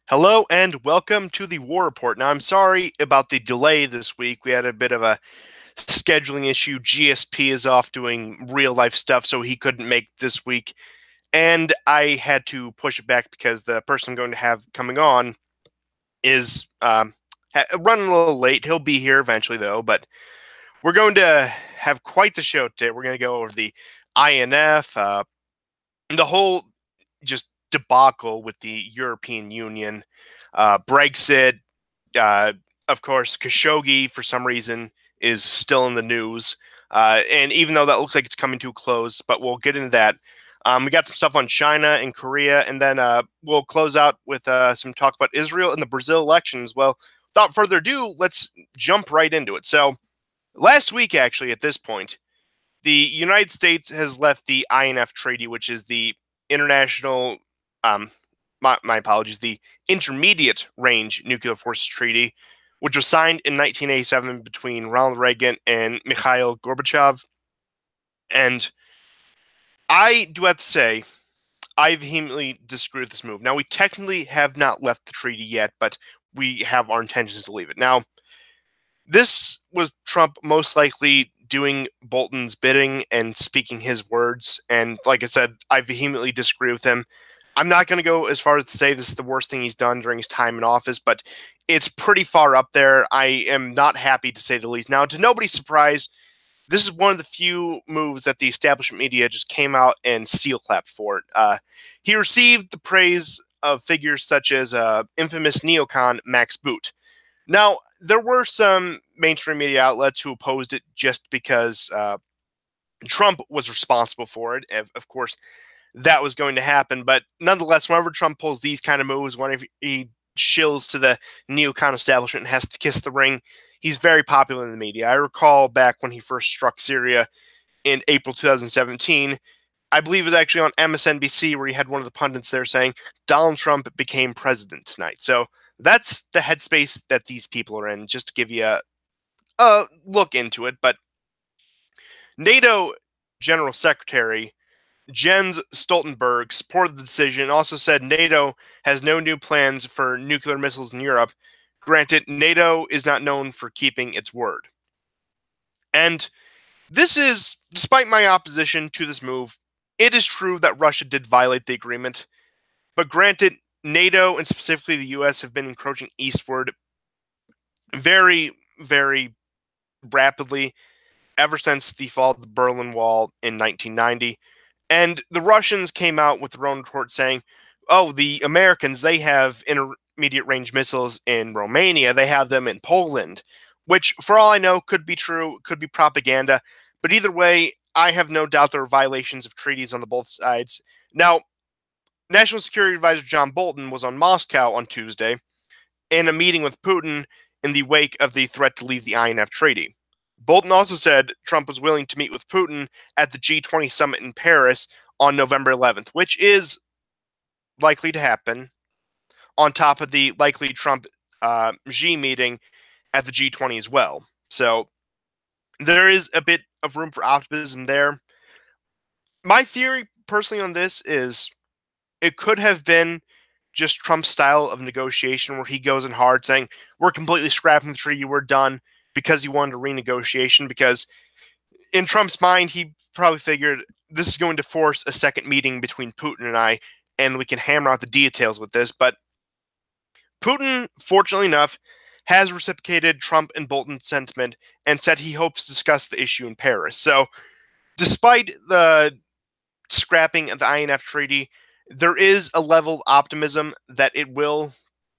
Hello and welcome to the War Report. Now, I'm sorry about the delay this week. We had a bit of a scheduling issue. GSP is off doing real life stuff, so he couldn't make this week. And I had to push it back because the person I'm going to have coming on is running a little late. He'll be here eventually, though, but we're going to have quite the show today. We're going to go over the INF, the whole just debacle with the European Union, Brexit. Uh, of course, Khashoggi, for some reason, is still in the news. And even though that looks like it's coming to a close, but we'll get into that. We got some stuff on China and Korea, and then we'll close out with some talk about Israel and the Brazil elections. Well, without further ado, let's jump right into it. So, last week, actually, at this point, the United States has left the INF Treaty, which is the international, um, my apologies, the Intermediate Range Nuclear Forces Treaty, which was signed in 1987 between Ronald Reagan and Mikhail Gorbachev. And I do have to say, I vehemently disagree with this move. Now, we technically have not left the treaty yet, but we have our intentions to leave it. Now, this was Trump most likely doing Bolton's bidding and speaking his words. And like I said, I vehemently disagree with him. I'm not going to go as far as to say this is the worst thing he's done during his time in office, but it's pretty far up there. I am not happy, to say the least. Now, to nobody's surprise, this is one of the few moves that the establishment media just came out and seal clapped for it. He received the praise of figures such as infamous neocon Max Boot. Now, there were some mainstream media outlets who opposed it just because Trump was responsible for it. Of course, that was going to happen. But nonetheless, whenever Trump pulls these kind of moves, whenever he shills to the neocon establishment and has to kiss the ring, he's very popular in the media. I recall back when he first struck Syria in April 2017, I believe it was actually on MSNBC where he had one of the pundits there saying Donald Trump became president tonight. So that's the headspace that these people are in, just to give you a look into it. But NATO General Secretary Jens Stoltenberg supported the decision and also said NATO has no new plans for nuclear missiles in Europe. Granted, NATO is not known for keeping its word. And this is, despite my opposition to this move, it is true that Russia did violate the agreement. But granted, NATO and specifically the US have been encroaching eastward very, very rapidly ever since the fall of the Berlin Wall in 1990. And the Russians came out with their own report saying, oh, the Americans, they have intermediate range missiles in Romania, they have them in Poland, which, for all I know, could be true, could be propaganda. But either way, I have no doubt there are violations of treaties on the both sides. Now, National Security Advisor John Bolton was on Moscow on Tuesday in a meeting with Putin in the wake of the threat to leave the INF Treaty. Bolton also said Trump was willing to meet with Putin at the G20 summit in Paris on November 11th, which is likely to happen, on top of the likely Trump Xi meeting at the G20 as well. So there is a bit of room for optimism there. My theory, personally, on this is it could have been just Trump's style of negotiation where he goes in hard saying, we're completely scrapping the treaty, we're done, because he wanted a renegotiation. Because in Trump's mind, he probably figured this is going to force a second meeting between Putin and I, and we can hammer out the details with this. But Putin, fortunately enough, has reciprocated Trump and Bolton's sentiment and said he hopes to discuss the issue in Paris. So, despite the scrapping of the INF Treaty, there is a level of optimism that it will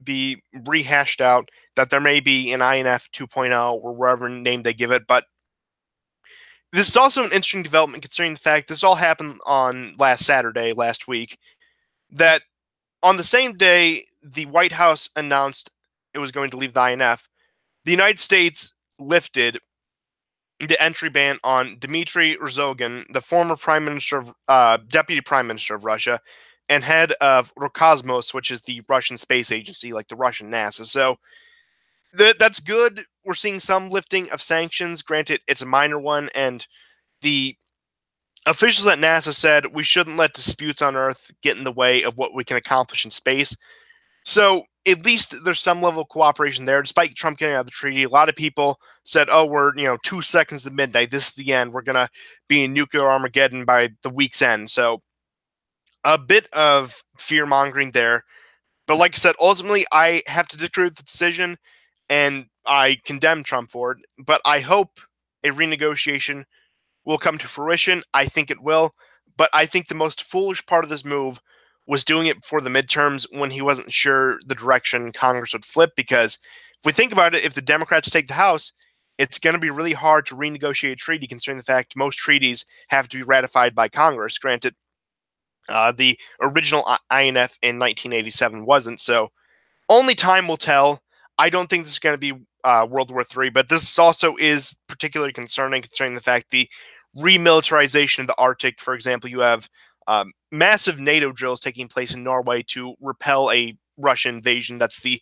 be rehashed out, that there may be an INF 2.0 or whatever name they give it. But this is also an interesting development considering the fact this all happened on last week, that on the same day the White House announced it was going to leave the INF, the United States lifted the entry ban on Dmitry Rozogin, the former deputy prime minister of Russia, and head of Roscosmos, which is the Russian space agency, like the Russian NASA. So that's good. We're seeing some lifting of sanctions. Granted, it's a minor one, and the officials at NASA said we shouldn't let disputes on Earth get in the way of what we can accomplish in space. So at least there's some level of cooperation there. Despite Trump getting out of the treaty, a lot of people said, "Oh, we're 2 seconds to midnight. This is the end. We're gonna be in nuclear Armageddon by the week's end." So a bit of fear mongering there. But like I said, ultimately, I have to disagree with the decision, and I condemn Trump for it. But I hope a renegotiation will come to fruition. I think it will. But I think the most foolish part of this move was doing it before the midterms when he wasn't sure the direction Congress would flip. Because if we think about it, if the Democrats take the House, it's going to be really hard to renegotiate a treaty, considering the fact most treaties have to be ratified by Congress. Granted, the original INF in 1987 wasn't, so only time will tell. I don't think this is going to be World War III, but this also is particularly concerning, considering the fact the remilitarization of the Arctic. For example, you have massive NATO drills taking place in Norway to repel a Russian invasion. That's the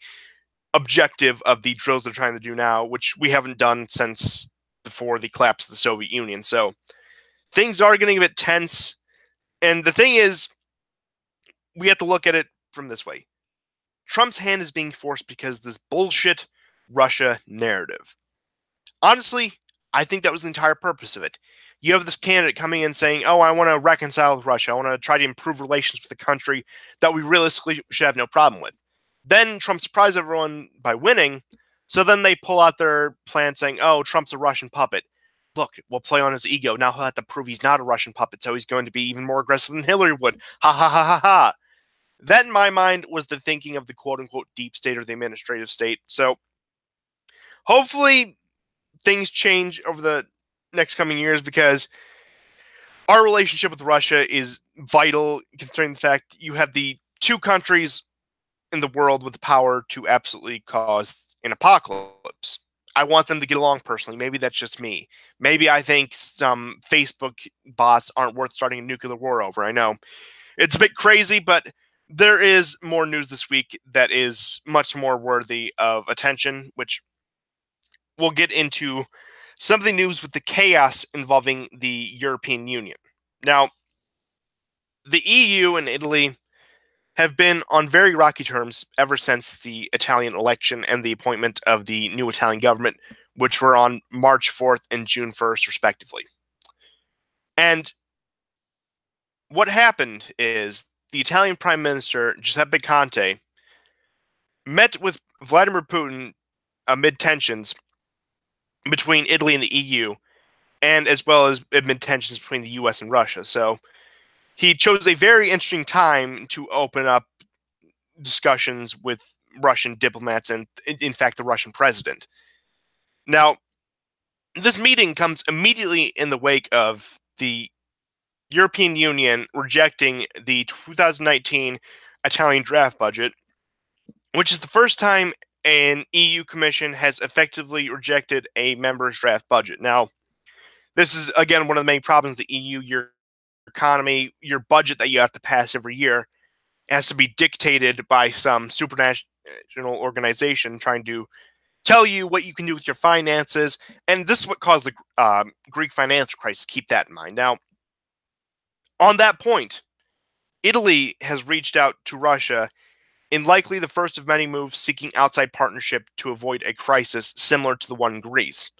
objective of the drills they're trying to do now, which we haven't done since before the collapse of the Soviet Union. So things are getting a bit tense. And the thing is, we have to look at it from this way. Trump's hand is being forced because of this bullshit Russia narrative. Honestly, I think that was the entire purpose of it. You have this candidate coming in saying, "Oh, I want to reconcile with Russia. I want to try to improve relations with a country that we realistically should have no problem with." Then Trump surprised everyone by winning. So then they pull out their plan saying, "Oh, Trump's a Russian puppet. Look, we'll play on his ego. Now he'll have to prove he's not a Russian puppet, so he's going to be even more aggressive than Hillary would. Ha ha ha ha ha." That, in my mind, was the thinking of the quote-unquote deep state or the administrative state. So hopefully things change over the next coming years, because our relationship with Russia is vital, considering the fact you have the two countries in the world with the power to absolutely cause an apocalypse. I want them to get along personally. Maybe that's just me. Maybe I think some Facebook bots aren't worth starting a nuclear war over. I know it's a bit crazy, but there is more news this week that is much more worthy of attention, which we'll get into some of the news with the chaos involving the European Union. Now, the EU and Italy have been on very rocky terms ever since the Italian election and the appointment of the new Italian government, which were on March 4th and June 1st, respectively. And what happened is the Italian Prime Minister, Giuseppe Conte, met with Vladimir Putin amid tensions between Italy and the EU, and as well as amid tensions between the US and Russia. So he chose a very interesting time to open up discussions with Russian diplomats and, in fact, the Russian president. Now, this meeting comes immediately in the wake of the European Union rejecting the 2019 Italian draft budget, which is the first time an EU Commission has effectively rejected a member's draft budget. Now, this is, again, one of the main problems of the EU. Your economy, your budget that you have to pass every year, has to be dictated by some supranational organization trying to tell you what you can do with your finances. And this is what caused the Greek financial crisis. Keep that in mind. Now, on that point, Italy has reached out to Russia in likely the first of many moves seeking outside partnership to avoid a crisis similar to the one in Greece.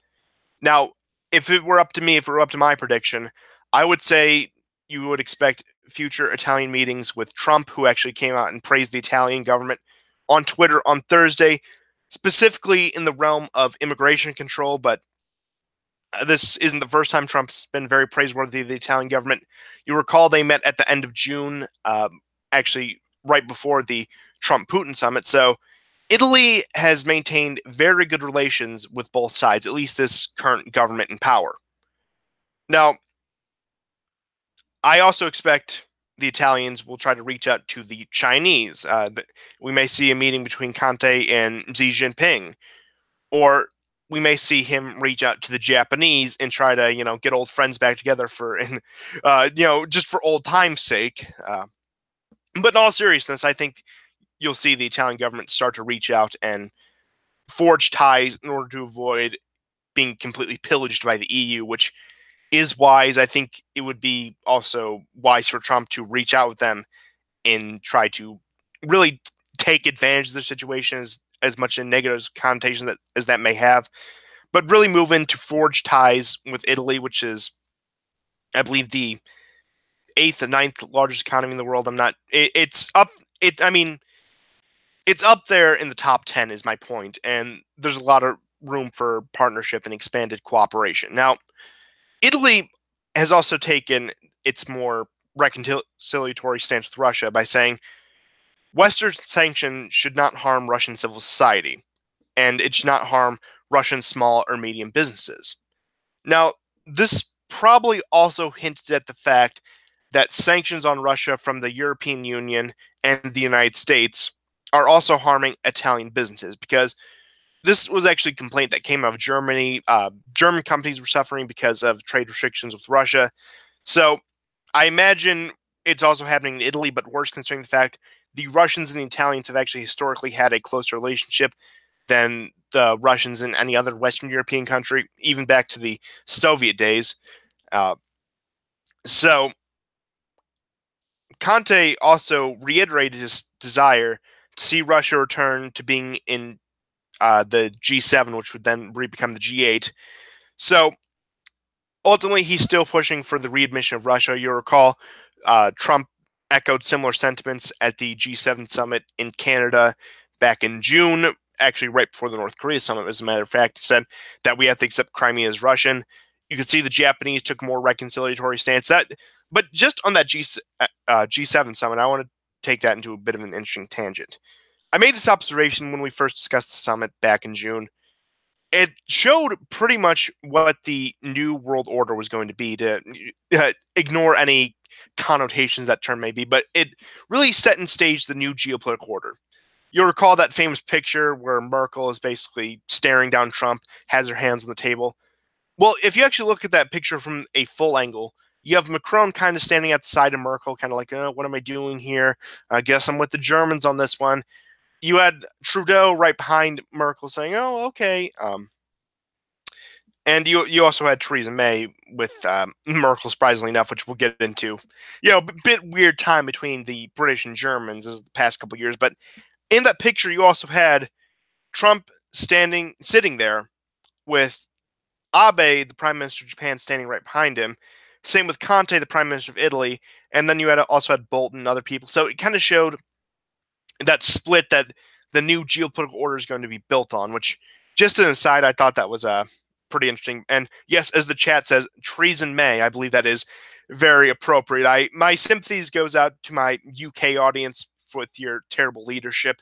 Now, if it were up to me, if it were up to my prediction, I would say you would expect future Italian meetings with Trump, who actually came out and praised the Italian government on Twitter on Thursday, specifically in the realm of immigration control. But this isn't the first time Trump's been very praiseworthy of the Italian government. You recall they met at the end of June, actually right before the Trump-Putin summit. So Italy has maintained very good relations with both sides, at least this current government in power. Now, I also expect the Italians will try to reach out to the Chinese. We may see a meeting between Conte and Xi Jinping, or we may see him reach out to the Japanese and try to, get old friends back together just for old time's sake. But in all seriousness, I think you'll see the Italian government start to reach out and forge ties in order to avoid being completely pillaged by the EU, which is wise. I think it would be also wise for Trump to reach out with them and try to really take advantage of the situation as much a negative connotation as that may have, but really move into forge ties with Italy, which is, I believe, the eighth and ninth largest economy in the world. I'm not. It's up. I mean, it's up there in the top 10 is my point, and there's a lot of room for partnership and expanded cooperation. Now, Italy has also taken its more reconciliatory stance with Russia by saying Western sanctions should not harm Russian civil society, and it should not harm Russian small or medium businesses. Now, this probably also hinted at the fact that sanctions on Russia from the European Union and the United States are also harming Italian businesses, because this was actually a complaint that came out of Germany. German companies were suffering because of trade restrictions with Russia. So I imagine it's also happening in Italy, but worse, considering the fact the Russians and the Italians have actually historically had a closer relationship than the Russians in any other Western European country, even back to the Soviet days. So Conte also reiterated his desire to see Russia return to being in the G7, which would then become the G8. So ultimately, he's still pushing for the readmission of Russia. You'll recall Trump echoed similar sentiments at the G7 summit in Canada back in June, actually right before the North Korea summit, as a matter of fact. He said that we have to accept Crimea as Russian. You could see the Japanese took a more reconciliatory stance. But just on that G7 summit, I want to take that into a bit of an interesting tangent. I made this observation when we first discussed the summit back in June. It showed pretty much what the new world order was going to be, to ignore any connotations that term may be, but it really set in stage the new geopolitical order. You'll recall that famous picture where Merkel is basically staring down Trump, has her hands on the table. Well, if you actually look at that picture from a full angle, you have Macron kind of standing at the side of Merkel, kind of like, oh, what am I doing here? I guess I'm with the Germans on this one. You had Trudeau right behind Merkel saying, oh, okay. And you also had Theresa May with Merkel, surprisingly enough, which we'll get into. A bit weird time between the British and Germans as the past couple of years. But in that picture, you also had Trump sitting there with Abe, the Prime Minister of Japan, standing right behind him. Same with Conte, the Prime Minister of Italy. And then you also had Bolton and other people. So it kind of showed that split that the new geopolitical order is going to be built on, which, just as an aside, I thought that was pretty interesting. And yes, as the chat says, Treason May, I believe that is very appropriate. My sympathies goes out to my UK audience with your terrible leadership.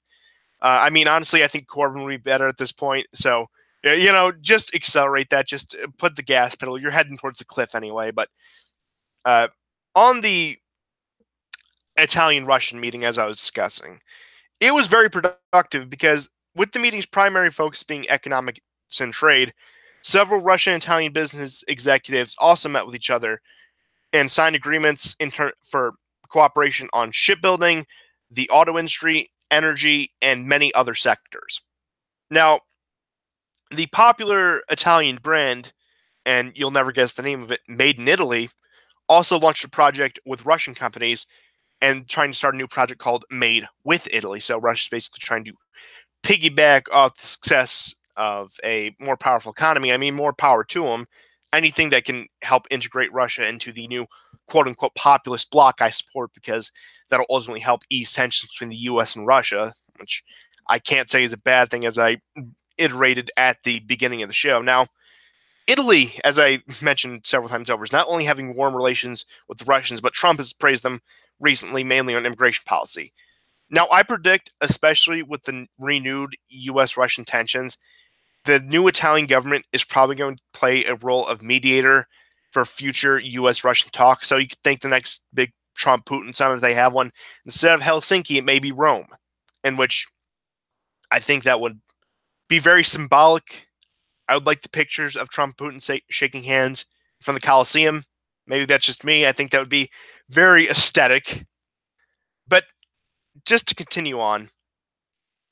I mean, honestly, I think Corbyn would be better at this point. So, just accelerate that. Just put the gas pedal. You're heading towards the cliff anyway. But on the Italian-Russian meeting, as I was discussing, it was very productive because with the meeting's primary focus being economics and trade, several Russian and Italian business executives also met with each other and signed agreements for cooperation on shipbuilding, the auto industry, energy, and many other sectors. Now, the popular Italian brand, and you'll never guess the name of it, Made in Italy, also launched a project with Russian companies and trying to start a new project called Made with Italy. So Russia's basically trying to piggyback off the success of a more powerful economy. I mean, more power to them. Anything that can help integrate Russia into the new quote-unquote populist bloc, I support, because that'll ultimately help ease tensions between the U.S. and Russia, which I can't say is a bad thing, as I iterated at the beginning of the show. Now, Italy, as I mentioned several times over, is not only having warm relations with the Russians, but Trump has praised them recently, mainly on immigration policy. Now, I predict, especially with the renewed U.S.-Russian tensions, the new Italian government is probably going to play a role of mediator for future U.S.-Russian talks. So you could think the next big Trump-Putin summit, if they have one, instead of Helsinki, it may be Rome, in which I think that would be very symbolic. I would like the pictures of Trump and Putin shaking hands from the Coliseum. Maybe that's just me. I think that would be very aesthetic. But just to continue on,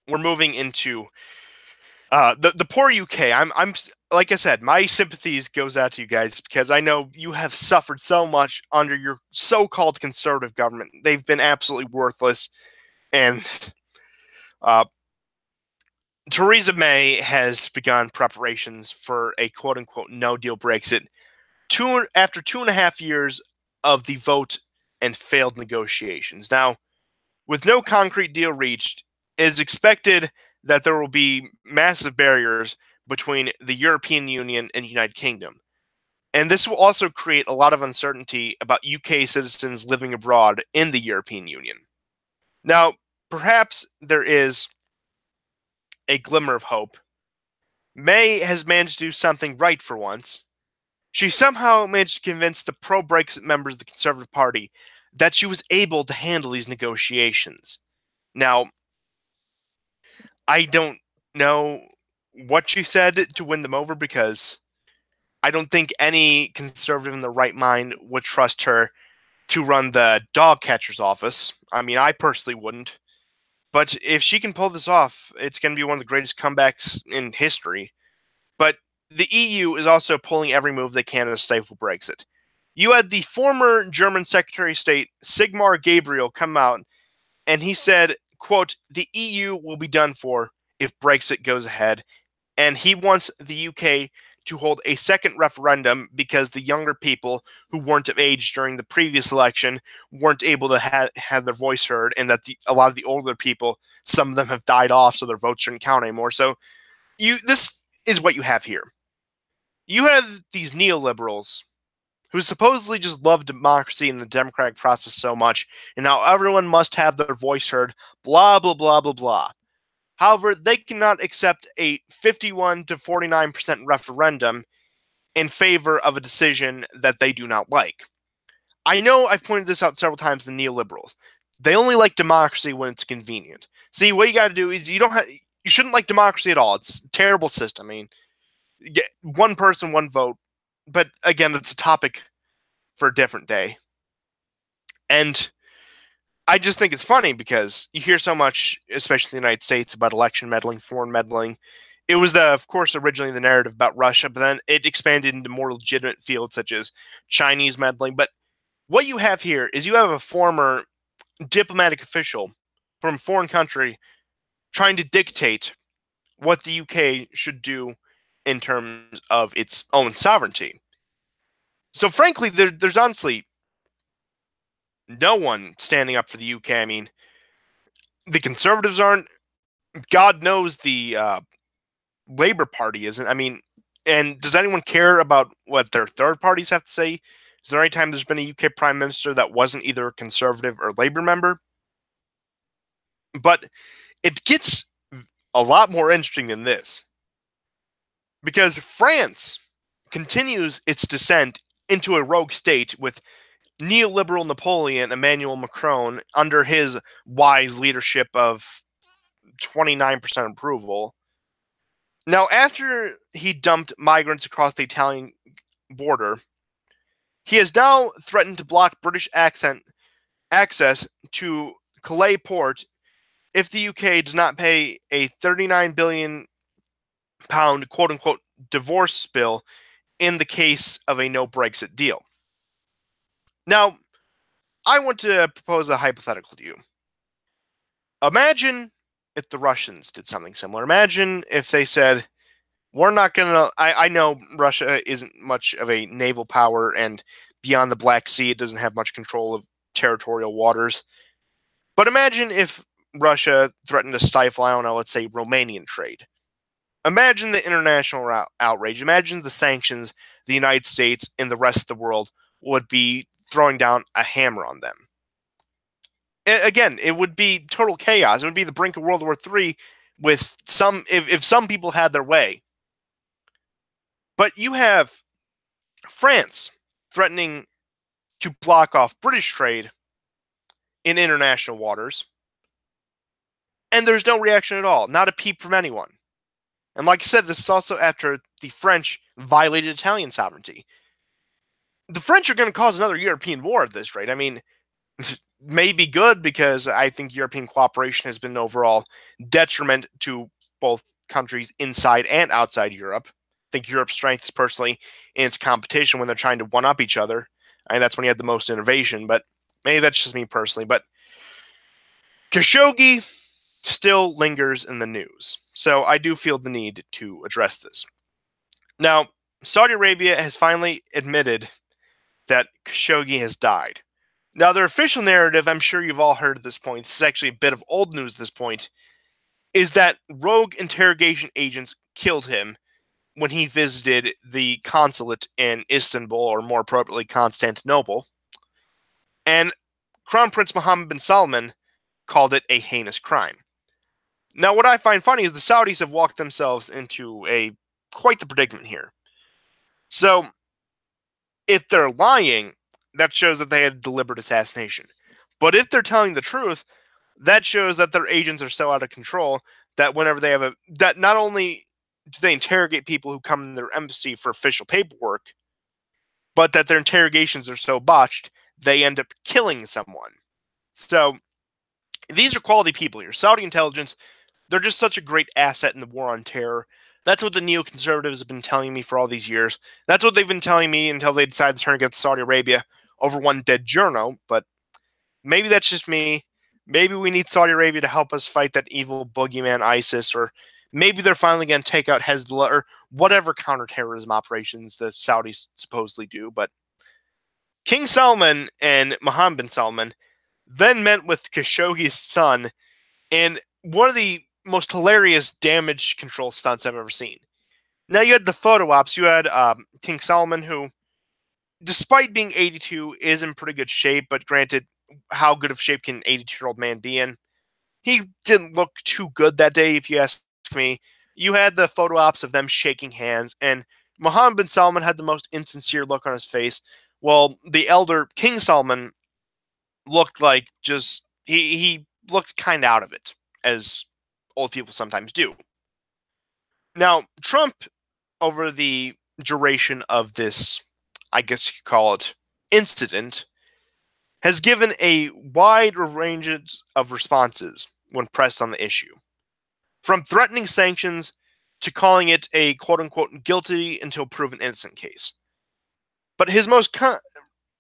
we're moving into the poor UK. I'm like I said, my sympathies goes out to you guys because I know you have suffered so much under your so-called conservative government. They've been absolutely worthless, and Uh, Theresa May has begun preparations for a quote unquote no deal Brexit after 2.5 years of the vote and failed negotiations. Now, with no concrete deal reached, it is expected that there will be massive barriers between the European Union and the United Kingdom. And this will also create a lot of uncertainty about UK citizens living abroad in the European Union. Now, perhaps there is a glimmer of hope. May has managed to do something right for once. She somehow managed to convince the pro Brexit members of the Conservative Party that she was able to handle these negotiations. Now, I don't know what she said to win them over because I don't think any conservative in the right mind would trust her to run the dog catcher's office. I mean, I personally wouldn't. But if she can pull this off, it's going to be one of the greatest comebacks in history. But the EU is also pulling every move they can to stifle Brexit. You had the former German Secretary of State, Sigmar Gabriel, come out, and he said, quote, the EU will be done for if Brexit goes ahead. And he wants the UK to hold a second referendum because the younger people who weren't of age during the previous election weren't able to have their voice heard, and that a lot of the older people, some of them have died off, so their votes shouldn't count anymore. So this is what you have here. You have these neoliberals who supposedly just love democracy and the democratic process so much, and now everyone must have their voice heard, blah, blah, blah, blah, blah. However, they cannot accept a 51 to 49% referendum in favor of a decision that they do not like. I know I've pointed this out several times to neoliberals. They only like democracy when it's convenient. See, what you got to do is you shouldn't like democracy at all. It's a terrible system. I mean, one person, one vote. But again, it's a topic for a different day. And I just think it's funny because you hear so much, especially in the United States, about election meddling, foreign meddling. It was, of course, originally the narrative about Russia, but then it expanded into more legitimate fields such as Chinese meddling. But what you have here is you have a former diplomatic official from a foreign country trying to dictate what the UK should do in terms of its own sovereignty. So, frankly, there's honestly no one standing up for the UK. I mean, the Conservatives aren't. God knows the Labour Party isn't. I mean, and does anyone care about what their third parties have to say? Is there any time there's been a UK Prime Minister that wasn't either a Conservative or Labour member? But it gets a lot more interesting than this. Because France continues its descent into a rogue state with neoliberal Napoleon Emmanuel Macron under his wise leadership of 29% approval. Now, after he dumped migrants across the Italian border, he has now threatened to block British access to Calais port if the UK does not pay a £39 billion quote unquote divorce bill in the case of a no Brexit deal. Now, I want to propose a hypothetical to you. Imagine if the Russians did something similar. Imagine if they said, we're not going to. I know Russia isn't much of a naval power, and beyond the Black Sea, it doesn't have much control of territorial waters. But imagine if Russia threatened to stifle, I don't know, let's say Romanian trade. Imagine the international outrage. Imagine the sanctions the United States and the rest of the world would be throwing down a hammer on them. Again, it would be total chaos. It would be the brink of World War III with if some people had their way. But you have France threatening to block off British trade in international waters, and there's no reaction at all, not a peep from anyone. And like I said, this is also after the French violated Italian sovereignty. The French are going to cause another European war at this rate. I mean, may be good because I think European cooperation has been an overall detriment to both countries inside and outside Europe. I think Europe's strength is personally in its competition when they're trying to one-up each other. And that's when you had the most innovation, but maybe that's just me personally. But Khashoggi still lingers in the news. So I do feel the need to address this. Now, Saudi Arabia has finally admitted that Khashoggi has died. Now, their official narrative, I'm sure you've all heard at this point, this is actually a bit of old news at this point, is that rogue interrogation agents killed him when he visited the consulate in Istanbul, or more appropriately, Constantinople. And Crown Prince Mohammed bin Salman called it a heinous crime. Now, what I find funny is the Saudis have walked themselves into quite the predicament here. So, if they're lying, that shows that they had deliberate assassination. But if they're telling the truth, that shows that their agents are so out of control that whenever they have that not only do they interrogate people who come in their embassy for official paperwork, but that their interrogations are so botched, they end up killing someone. So, these are quality people here. Saudi intelligence, they're just such a great asset in the war on terror. That's what the neoconservatives have been telling me for all these years. That's what they've been telling me until they decided to turn against Saudi Arabia over one dead journo. But maybe that's just me. Maybe we need Saudi Arabia to help us fight that evil boogeyman ISIS, or maybe they're finally going to take out Hezbollah, or whatever counterterrorism operations the Saudis supposedly do. But King Salman and Mohammed bin Salman then met with Khashoggi's son in one of the most hilarious damage control stunts I've ever seen. Now, you had the photo ops. You had King Salman, who, despite being 82, is in pretty good shape, but granted, how good of shape can an 82-year-old man be in? He didn't look too good that day, if you ask me. You had the photo ops of them shaking hands, and Mohammed bin Salman had the most insincere look on his face, while the elder King Salman looked like he looked kind of out of it, as old people sometimes do. Now, Trump, over the duration of this, I guess you could call it, incident, has given a wide range of responses when pressed on the issue. From threatening sanctions to calling it a quote-unquote guilty until proven innocent case. But his most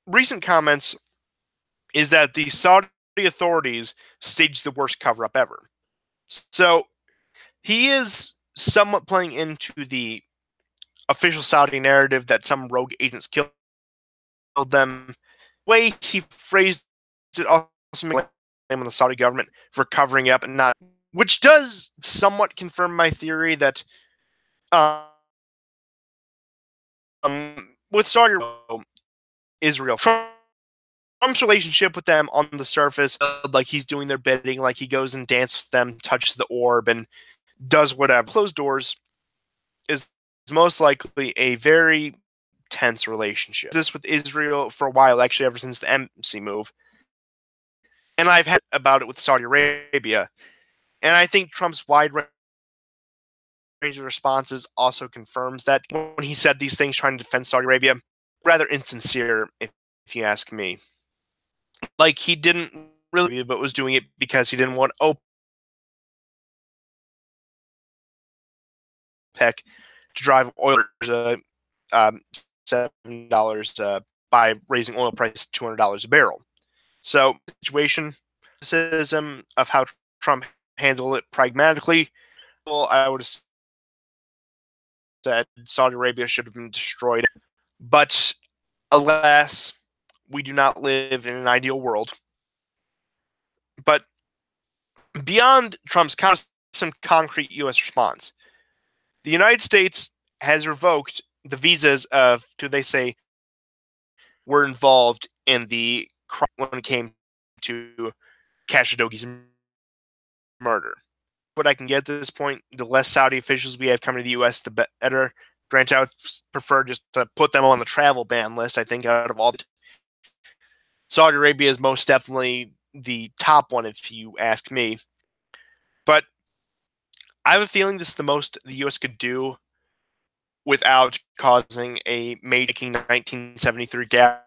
recent comments is that the Saudi authorities staged the worst cover-up ever. So he is somewhat playing into the official Saudi narrative that some rogue agents killed them. The way he phrased it also makes blame on the Saudi government for covering up and not, which does somewhat confirm my theory that with Saudi Israel, Trump's relationship with them on the surface, like he's doing their bidding, like he goes and dances with them, touches the orb, and does whatever. Closed doors is most likely a very tense relationship. This with Israel for a while, actually, ever since the embassy move. And I've had about it with Saudi Arabia. And I think Trump's wide range of responses also confirms that when he said these things trying to defend Saudi Arabia, rather insincere, if you ask me. Like, he didn't really, but was doing it because he didn't want OPEC to drive oilers $7 by raising oil price to $200 a barrel. So, situation, criticism of how Trump handled it pragmatically, well, I would have said Saudi Arabia should have been destroyed. But alas, we do not live in an ideal world. But beyond Trump's some concrete U.S. response, the United States has revoked the visas of, they say, were involved in the crime when it came to Khashoggi's murder. What I can get at this point, the less Saudi officials we have coming to the U.S., the better. Granted, I would prefer just to put them on the travel ban list. I think out of all, Saudi Arabia is most definitely the top one, if you ask me. But I have a feeling this is the most the U.S. could do without causing a making 1973 gas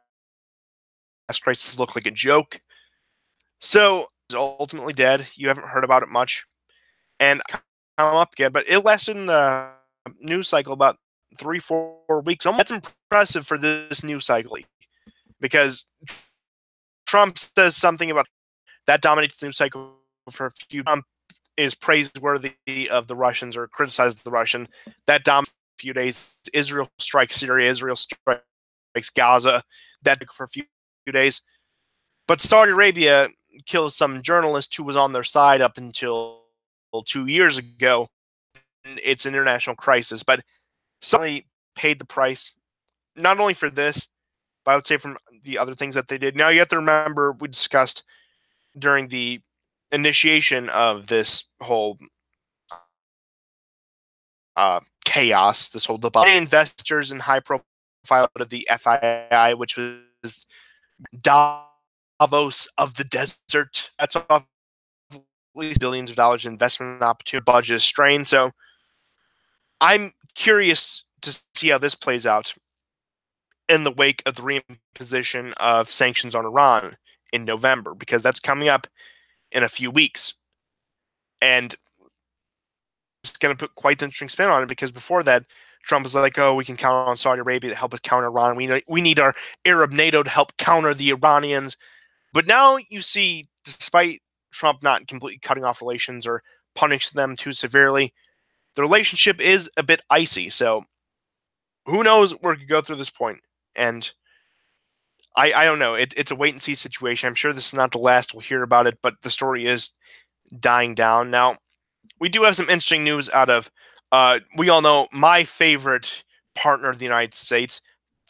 crisis look like a joke. So, it's ultimately dead. You haven't heard about it much. And come up again, but it lasted in the news cycle about 3-4 weeks. That's impressive for this news cycle, because Trump says something about that dominates the news cycle for a few. is praiseworthy of the Russians or criticizes the Russian. That dominates a few days. Israel strikes Syria. Israel strikes Gaza. That took for a few days. But Saudi Arabia kills some journalist who was on their side up until 2 years ago. It's an international crisis, but Saudi paid the price, not only for this, but I would say from the other things that they did. Now, you have to remember, we discussed during the initiation of this whole chaos, this whole debate, investors in high profile of the FII, which was Davos of the desert. That's off at least billions of dollars in investment opportunity. Budget is strained. So I'm curious to see how this plays out in the wake of the reimposition of sanctions on Iran in November, because that's coming up in a few weeks. And it's going to put quite an interesting spin on it, because before that, Trump was like, oh, we can count on Saudi Arabia to help us counter Iran. We need our Arab NATO to help counter the Iranians. But now you see, despite Trump not completely cutting off relations or punishing them too severely, the relationship is a bit icy. So who knows where it could go through this point. And I don't know. It's a wait-and-see situation. I'm sure this is not the last we'll hear about it, but the story is dying down. Now, we do have some interesting news out of, we all know my favorite partner of the United States,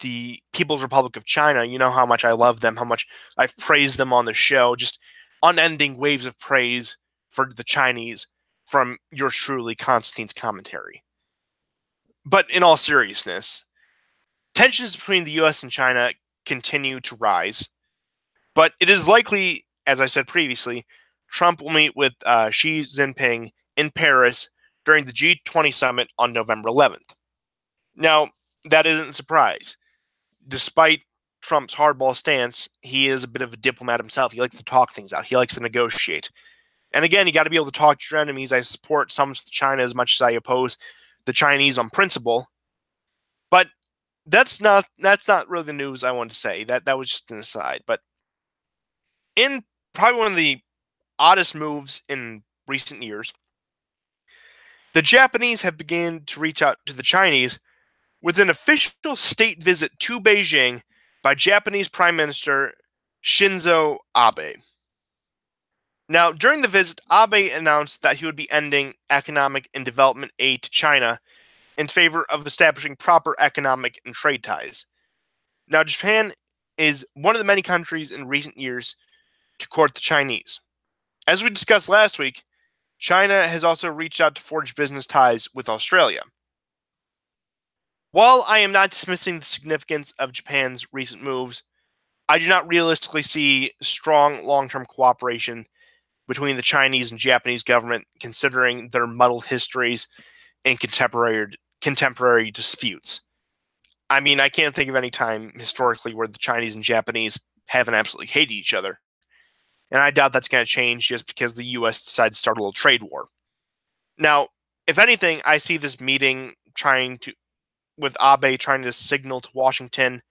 the People's Republic of China. You know how much I love them, how much I've praised them on the show. Just unending waves of praise for the Chinese from yours truly, Constantine's commentary. But in all seriousness, tensions between the U.S. and China continue to rise. But it is likely, as I said previously, Trump will meet with Xi Jinping in Paris during the G20 summit on November 11th. Now, that isn't a surprise. Despite Trump's hardball stance, he is a bit of a diplomat himself. He likes to talk things out. He likes to negotiate. And again, you got to be able to talk to your enemies. I support some China as much as I oppose the Chinese on principle. But that's not really the news I wanted to say. That was just an aside. But in probably one of the oddest moves in recent years, the Japanese have begun to reach out to the Chinese with an official state visit to Beijing by Japanese Prime Minister Shinzo Abe. Now, during the visit, Abe announced that he would be ending economic and development aid to China in favor of establishing proper economic and trade ties. Now, Japan is one of the many countries in recent years to court the Chinese. As we discussed last week, China has also reached out to forge business ties with Australia. While I am not dismissing the significance of Japan's recent moves, I do not realistically see strong long-term cooperation between the Chinese and Japanese government, considering their muddled histories and contemporary disputes. I mean, I can't think of any time historically where the Chinese and Japanese haven't absolutely hated each other. And I doubt that's going to change just because the U.S. decided to start a little trade war. Now, if anything, I see this meeting with Abe trying to signal to Washington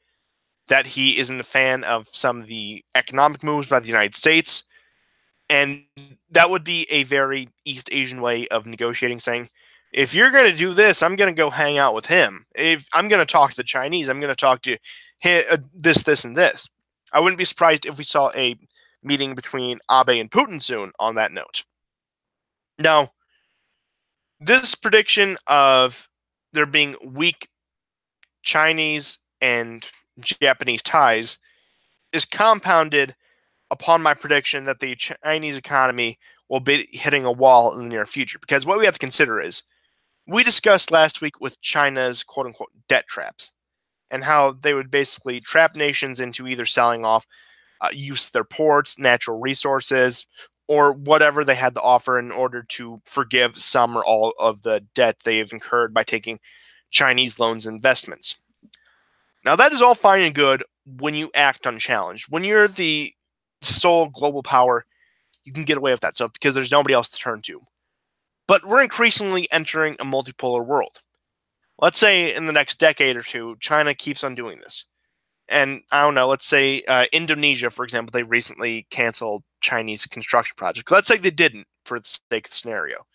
that he isn't a fan of some of the economic moves by the United States. And that would be a very East Asian way of negotiating, saying, if you're going to do this, I'm going to go hang out with him. If I'm going to talk to the Chinese, I'm going to talk to this, and this. I wouldn't be surprised if we saw a meeting between Abe and Putin soon on that note. Now, this prediction of there being weak Chinese and Japanese ties is compounded upon my prediction that the Chinese economy will be hitting a wall in the near future. Because what we have to consider is, we discussed last week with China's quote-unquote debt traps and how they would basically trap nations into either selling off use their ports, natural resources, or whatever they had to offer in order to forgive some or all of the debt they have incurred by taking Chinese loans and investments. Now, that is all fine and good when you act unchallenged. When you're the sole global power, you can get away with that stuff because there's nobody else to turn to. But we're increasingly entering a multipolar world. Let's say in the next decade or two, China keeps on doing this. And I don't know, let's say Indonesia, for example, they recently canceled Chinese construction projects. Let's say they didn't, for the sake of the scenario.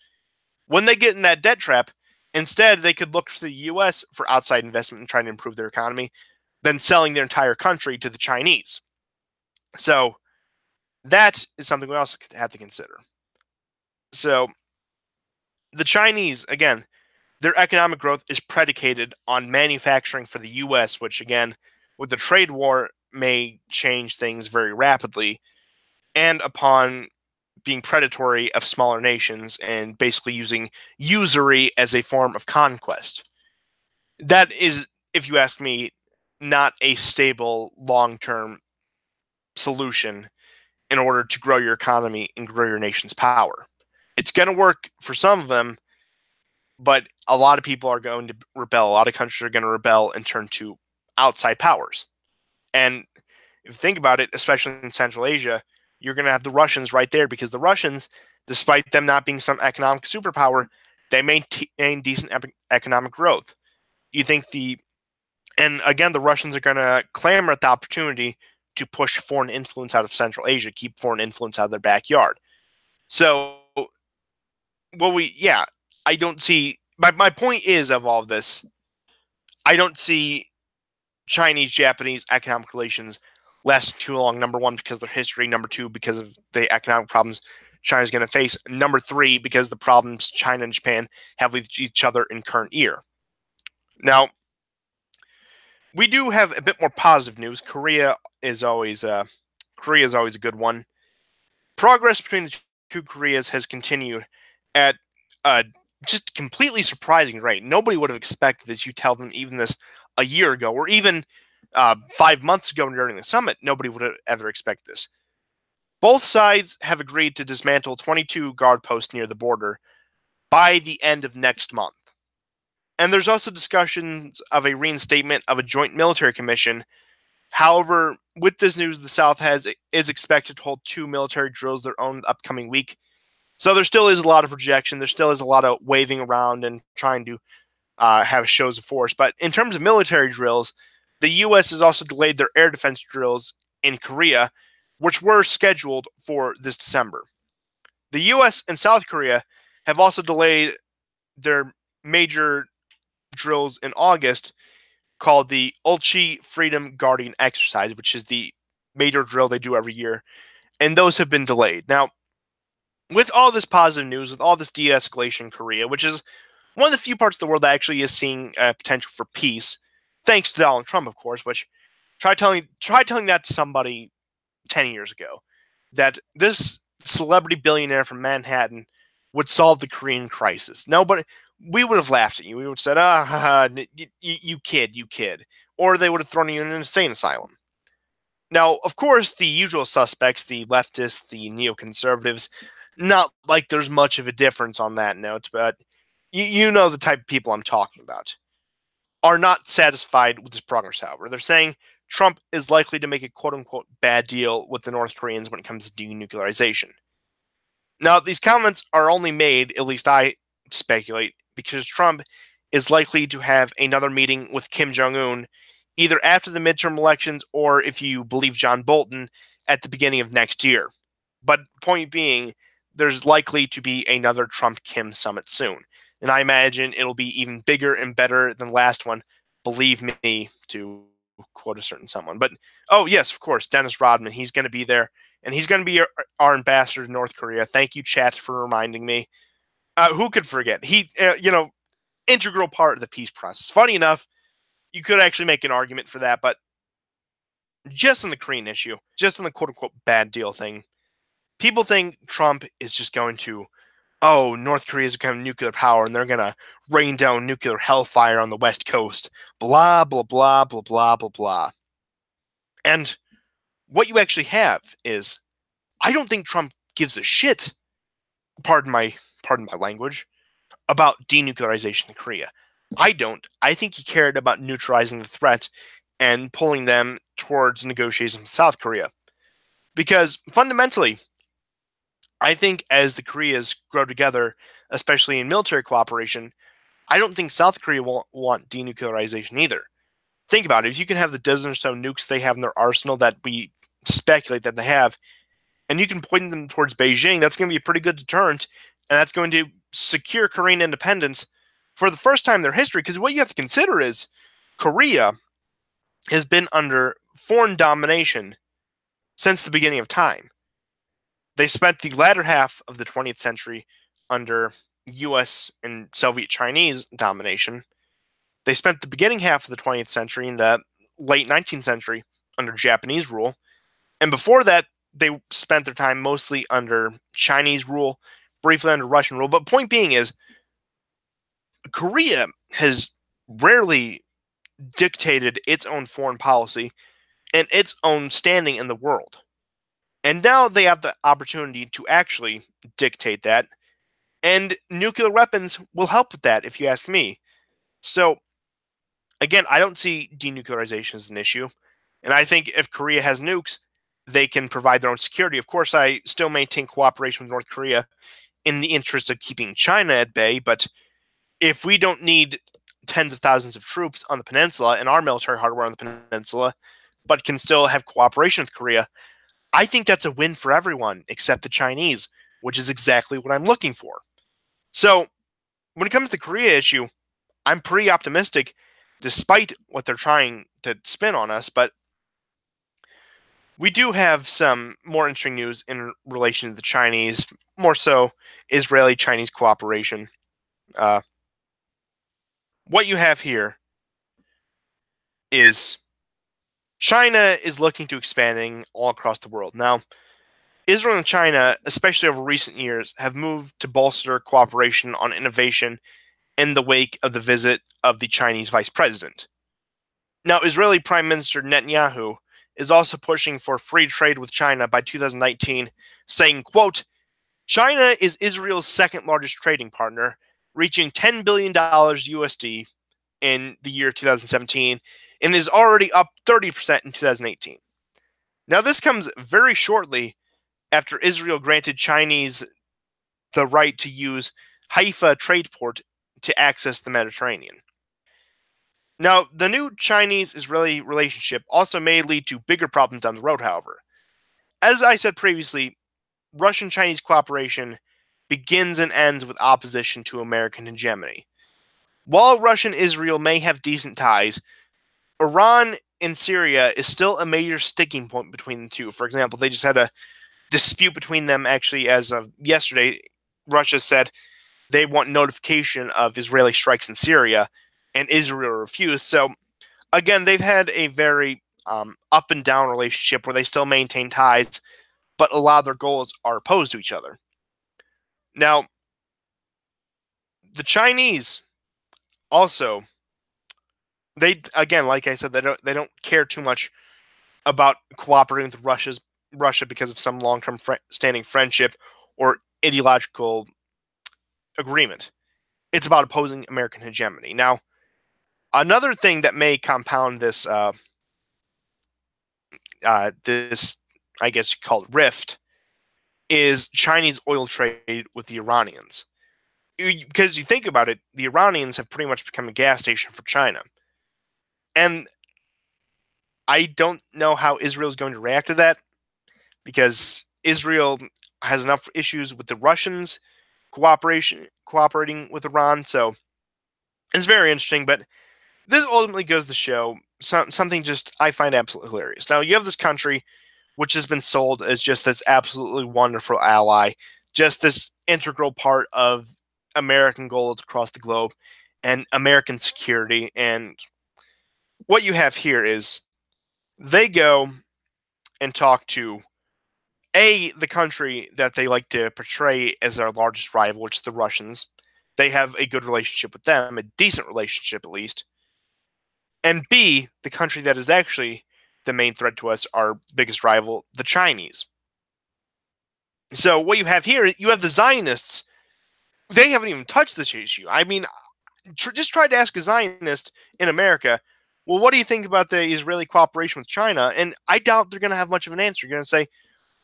When they get in that debt trap, instead they could look to the U.S. for outside investment and trying to improve their economy, than selling their entire country to the Chinese. So that is something we also have to consider. So the Chinese, again, their economic growth is predicated on manufacturing for the U.S., which, again, with the trade war, may change things very rapidly, and upon being predatory of smaller nations and basically using usury as a form of conquest. That is, if you ask me, not a stable long-term solution in order to grow your economy and grow your nation's power. It's going to work for some of them, but a lot of people are going to rebel. A lot of countries are going to rebel and turn to outside powers. And if you think about it, especially in Central Asia, you're going to have the Russians right there, because the Russians, despite them not being some economic superpower, they maintain decent economic growth. You think and again, the Russians are going to clamor at the opportunity to push foreign influence out of Central Asia, keep foreign influence out of their backyard. So, I don't see, my point is, of all of this, I don't see Chinese-Japanese economic relations last too long. Number one, because of their history. Number two, because of the economic problems China's going to face. Number three, because of the problems China and Japan have with each other in current year. Now, we do have a bit more positive news. Korea is always a good one. Progress between the two Koreas has continued at just completely surprising rate. Nobody would have expected this. You tell them even this a year ago, or even 5 months ago during the summit, nobody would have ever expected this. Both sides have agreed to dismantle 22 guard posts near the border by the end of next month. And there's also discussions of a reinstatement of a joint military commission. However, with this news, the South is expected to hold 2 military drills their own upcoming week. So there still is a lot of projection. There still is a lot of waving around and trying to have shows of force. But in terms of military drills, the U.S. has also delayed their air defense drills in Korea, which were scheduled for this December. The U.S. and South Korea have also delayed their major drills in August, called the Ulchi Freedom Guardian Exercise, which is the major drill they do every year, and those have been delayed. Now, with all this positive news, with all this de-escalation in Korea, which is one of the few parts of the world that actually is seeing potential for peace, thanks to Donald Trump, of course, which try telling that to somebody 10 years ago, that this celebrity billionaire from Manhattan would solve the Korean crisis. Nobody, we would have laughed at you. We would have said, you kid. Or they would have thrown you in an insane asylum. Now, of course, the usual suspects, the leftists, the neoconservatives, not like there's much of a difference on that note, but you know the type of people I'm talking about, are not satisfied with this progress, however. They're saying Trump is likely to make a quote-unquote bad deal with the North Koreans when it comes to denuclearization. Now, these comments are only made, at least I speculate, because Trump is likely to have another meeting with Kim Jong-un either after the midterm elections or, if you believe John Bolton, at the beginning of next year. But point being, there's likely to be another Trump-Kim summit soon. And I imagine it'll be even bigger and better than the last one, believe me, to quote a certain someone. But, oh, yes, of course, Dennis Rodman, he's going to be there. And he's going to be our ambassador to North Korea. Thank you, chat, for reminding me. Who could forget? He, integral part of the peace process. Funny enough, you could actually make an argument for that, but just on the Korean issue, just on the quote-unquote bad deal thing, people think Trump is just going to, North Korea is becoming nuclear power, and they're going to rain down nuclear hellfire on the West Coast. Blah, blah, blah, blah, blah, blah, blah. And what you actually have is, I don't think Trump gives a shit, pardon my language, about denuclearization in Korea. I don't. I think he cared about neutralizing the threat and pulling them towards negotiations with South Korea. Because fundamentally, I think as the Koreas grow together, especially in military cooperation, I don't think South Korea will want denuclearization either. Think about it. If you can have the dozen or so nukes they have in their arsenal that we speculate that they have, and you can point them towards Beijing, that's going to be a pretty good deterrent, and that's going to secure Korean independence for the first time in their history. Because what you have to consider is Korea has been under foreign domination since the beginning of time. They spent the latter half of the 20th century under US and Soviet Chinese domination. They spent the beginning half of the 20th century in the late 19th century under Japanese rule. And before that, they spent their time mostly under Chinese rule, briefly under Russian rule. But point being is, Korea has rarely dictated its own foreign policy and its own standing in the world. And now they have the opportunity to actually dictate that. And nuclear weapons will help with that, if you ask me. So, again, I don't see denuclearization as an issue. And I think if Korea has nukes, they can provide their own security. Of course, I still maintain cooperation with North Korea in the interest of keeping China at bay. But if we don't need tens of thousands of troops on the peninsula and our military hardware on the peninsula, but can still have cooperation with Korea, I think that's a win for everyone except the Chinese, which is exactly what I'm looking for. So, when it comes to the Korea issue, I'm pretty optimistic, despite what they're trying to spin on us. But we do have some more interesting news in relation to the Chinese, more so Israeli-Chinese cooperation. What you have here is China is looking to expanding all across the world. Now, Israel and China, especially over recent years, have moved to bolster cooperation on innovation in the wake of the visit of the Chinese vice president. Now, Israeli Prime Minister Netanyahu is also pushing for free trade with China by 2019, saying, quote, China is Israel's second largest trading partner, reaching $10 billion USD in the year 2017, and is already up 30% in 2018. Now, this comes very shortly after Israel granted Chinese the right to use Haifa trade port to access the Mediterranean. Now, the new Chinese-Israeli relationship also may lead to bigger problems down the road, however. As I said previously, Russian-Chinese cooperation begins and ends with opposition to American hegemony. While Russia and Israel may have decent ties, Iran and Syria is still a major sticking point between the two. For example, they just had a dispute between them actually as of yesterday. Russia said they want notification of Israeli strikes in Syria, and Israel refused. So, again, they've had a very up and down relationship where they still maintain ties, but a lot of their goals are opposed to each other. Now, the Chinese also, they, again, like I said, they don't care too much about cooperating with Russia because of some long-term standing friendship or ideological agreement. It's about opposing American hegemony. Now, another thing that may compound this this, I guess, called rift is Chinese oil trade with the Iranians. Because you think about it, the Iranians have pretty much become a gas station for China. And I don't know how Israel is going to react to that, because Israel has enough issues with the Russians cooperating with Iran. So it's very interesting, but this ultimately goes to show something just I find absolutely hilarious. Now, you have this country which has been sold as just this absolutely wonderful ally, just this integral part of American goals across the globe and American security. And what you have here is they go and talk to the country that they like to portray as their largest rival, which is the Russians. They have a good relationship with them, a decent relationship at least. And B, the country that is actually the main threat to us, our biggest rival, the Chinese. So what you have here, you have the Zionists. They haven't even touched this issue. I mean, just try to ask a Zionist in America, well, what do you think about the Israeli cooperation with China? And I doubt they're going to have much of an answer. You're going to say,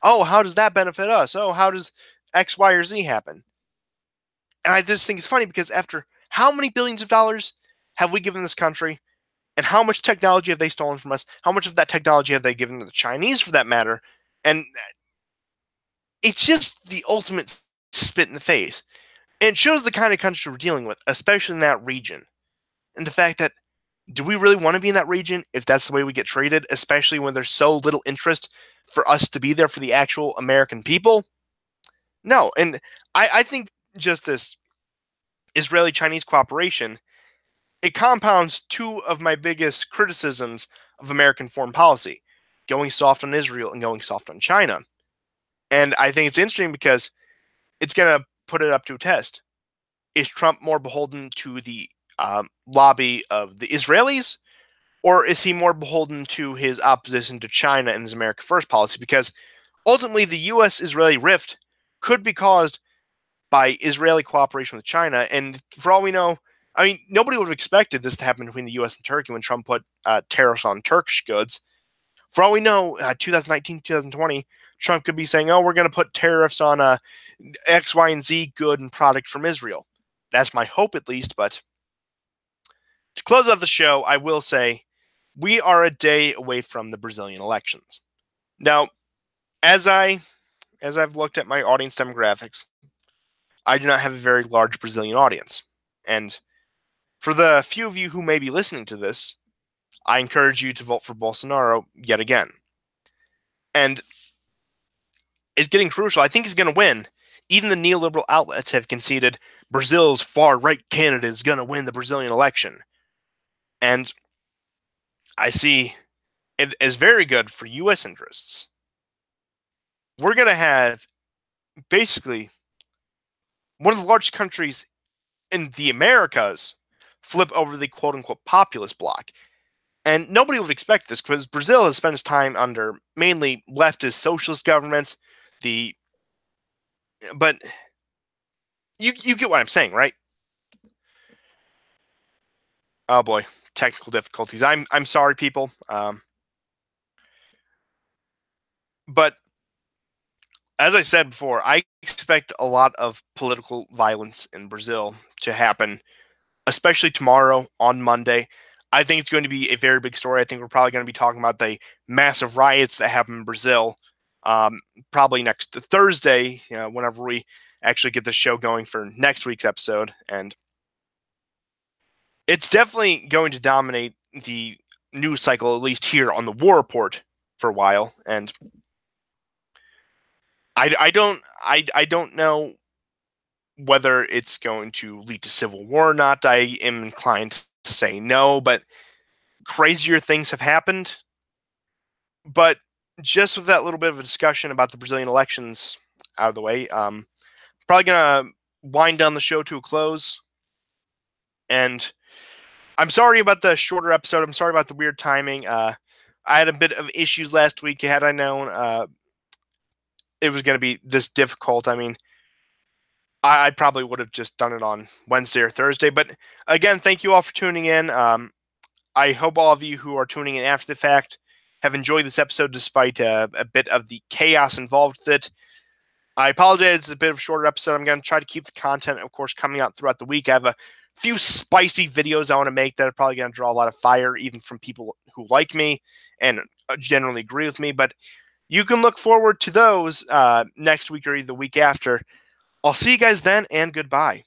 oh, how does that benefit us? Oh, how does X, Y, or Z happen? And I just think it's funny because after how many billions of dollars have we given this country? And how much technology have they stolen from us? How much of that technology have they given to the Chinese, for that matter? And it's just the ultimate spit in the face. And it shows the kind of country we're dealing with, especially in that region. And the fact that, do we really want to be in that region if that's the way we get treated, especially when there's so little interest for us to be there for the actual American people? No. And I think just this Israeli Chinese cooperation, it compounds two of my biggest criticisms of American foreign policy, going soft on Israel and going soft on China. And I think it's interesting because it's going to put it up to a test. Is Trump more beholden to the lobby of the Israelis, or is he more beholden to his opposition to China and his America First policy? Because ultimately, the U.S. Israeli rift could be caused by Israeli cooperation with China. And for all we know, I mean, nobody would have expected this to happen between the U.S. and Turkey when Trump put tariffs on Turkish goods. For all we know, 2019, 2020, Trump could be saying, oh, we're going to put tariffs on X, Y, and Z good and product from Israel. That's my hope, at least. But to close out the show, I will say we are a day away from the Brazilian elections. Now, as I've looked at my audience demographics, I do not have a very large Brazilian audience. And for the few of you who may be listening to this, I encourage you to vote for Bolsonaro yet again. And it's getting crucial. I think he's going to win. Even the neoliberal outlets have conceded Brazil's far-right candidate is going to win the Brazilian election. And I see it as very good for U.S. interests. We're going to have basically one of the largest countries in the Americas flip over the quote-unquote populist bloc. And nobody would expect this because Brazil has spent its time under mainly leftist socialist governments. But you get what I'm saying, right? Oh boy, technical difficulties. I'm sorry, people. But as I said before, I expect a lot of political violence in Brazil to happen, especially tomorrow on Monday. I think it's going to be a very big story. I think we're probably going to be talking about the massive riots that happen in Brazil probably next Thursday, whenever we actually get the show going for next week's episode. And it's definitely going to dominate the news cycle, at least here on the War Report, for a while. And I don't know whether it's going to lead to civil war or not. I am inclined to say no, but crazier things have happened. But just with that little bit of a discussion about the Brazilian elections out of the way, probably going to wind down the show to a close. And I'm sorry about the shorter episode. I'm sorry about the weird timing. I had a bit of issues last week. Had I known it was going to be this difficult, I mean, I probably would have just done it on Wednesday or Thursday. But again, thank you all for tuning in. I hope all of you who are tuning in after the fact have enjoyed this episode despite a bit of the chaos involved with it. I apologize, it's a bit of a shorter episode. I'm going to try to keep the content, of course, coming out throughout the week. I have a few spicy videos I want to make that are probably going to draw a lot of fire, even from people who like me and generally agree with me. But you can look forward to those next week or the week after. I'll see you guys then, and goodbye.